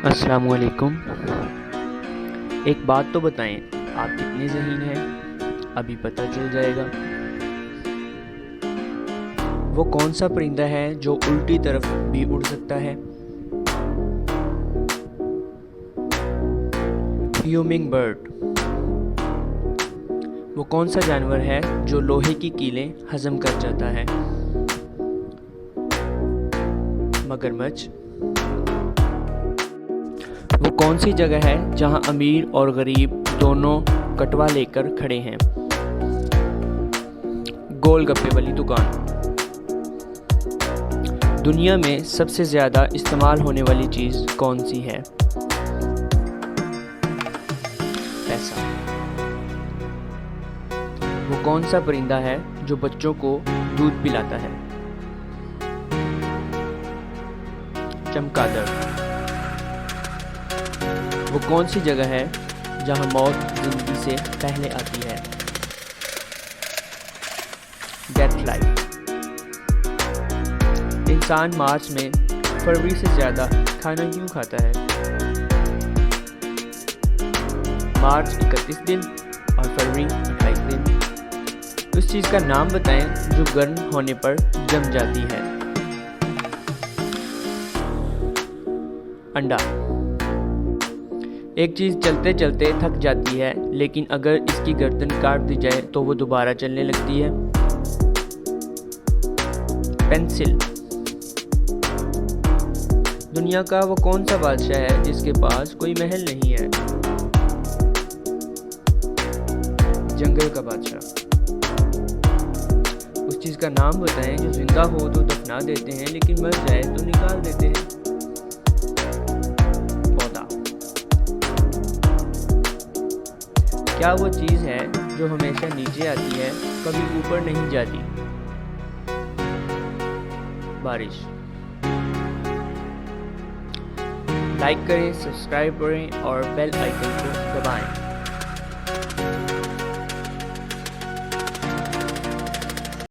अस्सलामुअलैकुम। एक बात तो बताएं, आप कितने ज़हीन हैं? अभी पता चल जाएगा। वो कौन सा परिंदा है जो उल्टी तरफ भी उड़ सकता है? Humming bird. वो कौन सा जानवर है जो लोहे की कीलें हजम कर जाता है? मगरमच्छ। वो कौन सी जगह है जहां अमीर और गरीब दोनों कटवा लेकर खड़े हैं? गोलगप्पे वाली दुकान। दुनिया में सबसे ज़्यादा इस्तेमाल होने वाली चीज़ कौन सी है? पैसा। वो कौन सा परिंदा है जो बच्चों को दूध पिलाता है? चमगादड़। वो कौन सी जगह है जहां मौत जिंदगी से पहले आती है? Death life. इंसान मार्च में फरवरी से ज़्यादा खाना क्यों खाता है? मार्च 31 दिन और फरवरी 28 दिन। उस चीज़ का नाम बताएं जो गर्म होने पर जम जाती है। अंडा। एक चीज़ चलते चलते थक जाती है, लेकिन अगर इसकी गर्दन काट दी जाए तो वो दोबारा चलने लगती है। पेंसिल। दुनिया का वो कौन सा बादशाह है जिसके पास कोई महल नहीं है? जंगल का बादशाह। उस चीज़ का नाम बताएं जो जिंदा हो तो दफना देते हैं, लेकिन मर जाए तो निकाल देते हैं। क्या वो चीज़ है जो हमेशा नीचे आती है, कभी ऊपर नहीं जाती? बारिश। लाइक करें, सब्सक्राइब करें और बेल आइकन को दबाएं।